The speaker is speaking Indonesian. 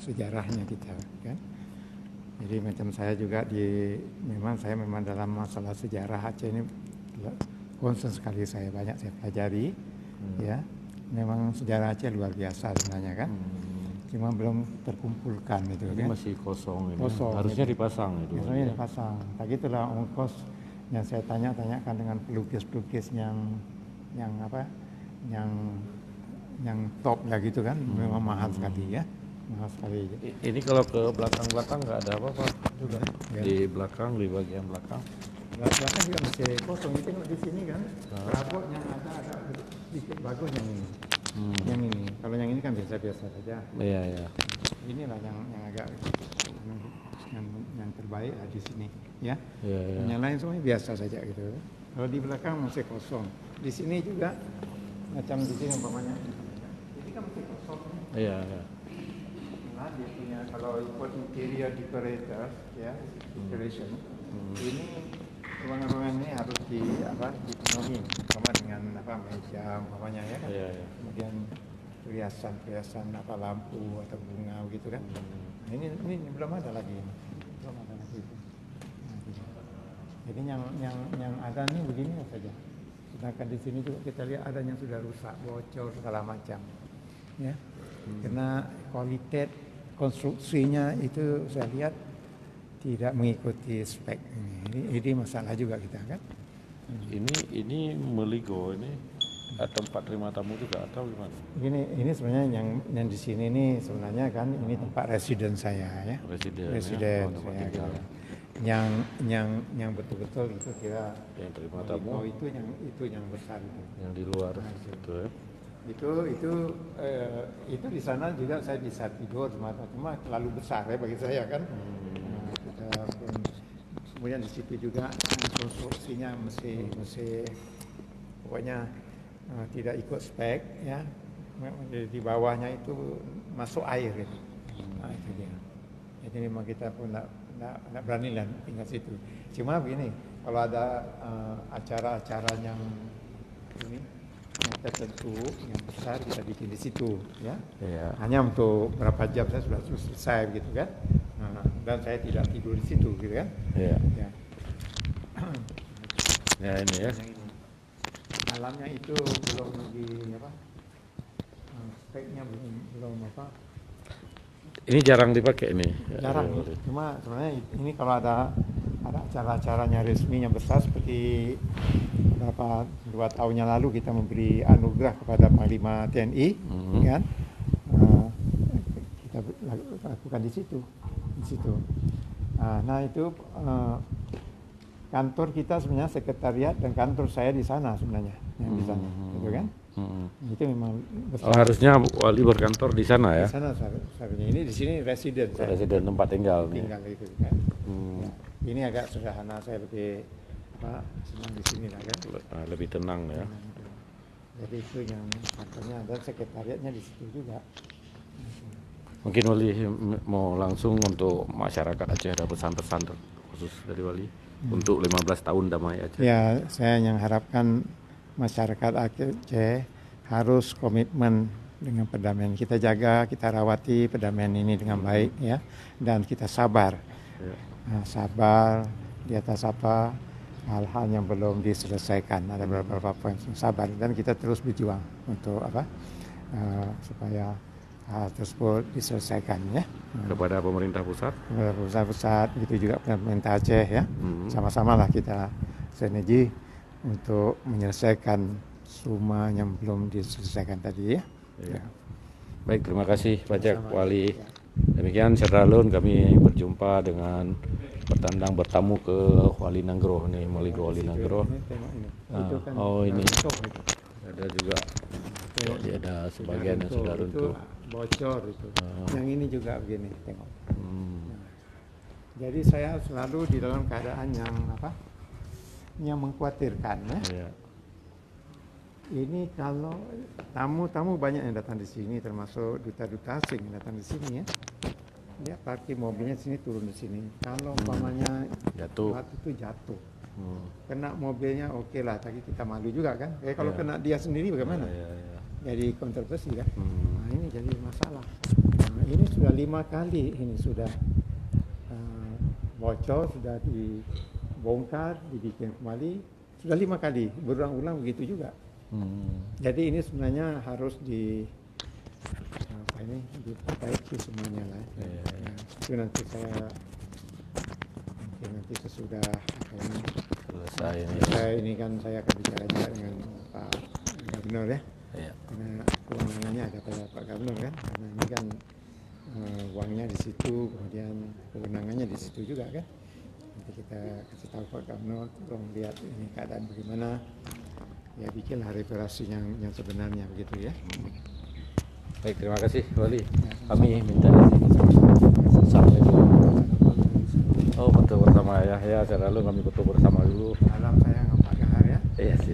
sejarahnya kita kan. Jadi macam saya juga memang saya dalam masalah sejarah Aceh ini concern sekali, saya banyak saya pelajari ya. Memang sejarah Aceh luar biasa sebenarnya kan. Cuma belum terkumpulkan itu ini kan. masih kosong ini. Kosong, Harusnya gitu. dipasang itu. Harusnya dipasang. Tak gitulah ongkos yang saya tanyakan dengan pelukis-pelukis yang top lah gitu kan. Memang mahal sekali ya. Mahal sekali. Ini kalau ke belakang nggak ada apa-apa juga. Ya. Di belakang, di bagian belakang. Belakang juga masih kosong. Kita tengok di sini kan. Perabot yang ada sedikit bagus yang ini. Yang ini. Kalau yang ini kan biasa-biasa saja. Iya, iya. Inilah yang agak yang terbaik di sini ya. Iya, iya. Yang lain semuanya biasa saja gitu. Kalau di belakang masih kosong. Di sini juga macam di sini umpamanya. Ini kan masih kosong. Iya, iya. Nah, dia punya kalau ikut interior decorator ya, decoration. Ini ruangan-ruangan ini harus dipenuhi sama dengan meja umpamanya ya kan. Iya, iya. Kemudian perhiasan lampu atau bunga gitu kan. Nah, ini belum ada lagi ini. Belum ada lagi itu. Nah, gitu. Jadi yang ada nih begini saja. Sedangkan di sini juga kita lihat ada yang sudah rusak, bocor segala macam. Ya. Karena kualitas konstruksinya itu saya lihat tidak mengikuti spek ini masalah juga kita kan. Ini Meligo ini tempat terima tamu juga atau gimana? Ini sebenarnya yang di sini nih sebenarnya kan ini tempat residen saya ya. Residen ya? saya. Yang betul-betul itu kira yang terima tamu. itu yang besar itu. Yang di luar itu ya. Itu di sana juga saya bisa tidur cuma terlalu besar ya bagi saya kan. Kemudian di situ juga konstruksinya mesti pokoknya tidak ikut spek ya. Di bawahnya itu masuk air gitu. Nah, itu dia. Jadi memang kita pun tidak berani lah tinggal situ. Cuma begini, kalau ada acara-acara yang ini yang tertentu yang besar kita bikin di situ ya. Iya. Hanya untuk berapa jam saya sudah selesai gitu kan. Dan saya tidak tidur di situ gitu kan. Iya. Ya. Ya ini ya. Alamnya itu belum lagi speknya belum Ini jarang dipakai ini. jarang. Cuma sebenarnya ini kalau ada acara-acaranya resmi yang besar seperti 2 tahun yang lalu kita memberi anugerah kepada Panglima TNI kan. Kita lakukan di situ. Nah itu kantor kita sebenarnya sekretariat dan kantor saya di sana sebenarnya yang di sana, gitu kan? Itu memang besar. Oh, harusnya wali berkantor di sana ya? Di sana sebenarnya. Ini di sini residen. Residen tempat tinggal. Tinggal itu kan. Ya. Ini agak sederhana, saya lebih senang di sini lah kan. Lebih tenang ya. Jadi itu yang kantornya ada, sekretariatnya di situ juga. Mungkin Wali mau langsung untuk masyarakat Aceh ada pesan-pesan khusus dari Wali untuk 15 tahun damai Aceh. Ya, saya yang harapkan masyarakat Aceh harus komitmen dengan perdamaian. Kita jaga, kita rawati perdamaian ini dengan baik ya, dan kita sabar. Ya. Sabar di atas hal-hal yang belum diselesaikan. Ada beberapa poin sabar dan kita terus berjuang untuk supaya hal tersebut diselesaikan ya. Kepada pemerintah pusat? Kepada pemerintah pusat, begitu juga pemerintah Aceh ya. Sama-sama lah kita sinergi untuk menyelesaikan semua yang belum diselesaikan tadi ya. Ya. Baik, terima kasih banyak Wali. Demikian Syahralun, kami berjumpa dengan bertamu ke Wali Nanggro nih, Meligo Wali Nanggro. Oh ini ada juga. Jadi ada sebagian yang sudah runtuh. Bocor itu. Yang ini juga begini, tengok. Jadi saya selalu di dalam keadaan yang mengkhawatirkan ya. Iya. Ini kalau tamu-tamu banyak yang datang di sini, termasuk duta-duta asing yang datang di sini ya. Dia parkir mobilnya di sini, turun di sini. Kalau umpamanya itu jatuh. Kena mobilnya oke lah, tapi kita malu juga kan. Kalau kena dia sendiri bagaimana? Jadi kontroversi kan. Nah ini jadi masalah. Nah, ini sudah 5 kali ini sudah bocor, sudah dibongkar, dibikin kembali, sudah 5 kali, berulang-ulang begitu juga. Jadi ini sebenarnya harus diperbaiki semuanya lah. Itu nanti nanti sesudah selesai ini kan saya akan bicara juga dengan Pak Gubernur ya. Karena kewenangannya ada pada Pak Gubernur kan, karena ini kan uangnya di situ, kemudian kewenangannya di situ juga kan. Nanti kita kasih tahu Pak Gubernur, tolong lihat ini keadaan bagaimana, ya bikinlah reparasi yang sebenarnya begitu ya. Baik, terima kasih Wali. Kami minta izin. Assalamualaikum. Oh, foto bersama ya, secara lalu kami foto bersama dulu. Salam sayang Pak Gahar ya. Iya, siap.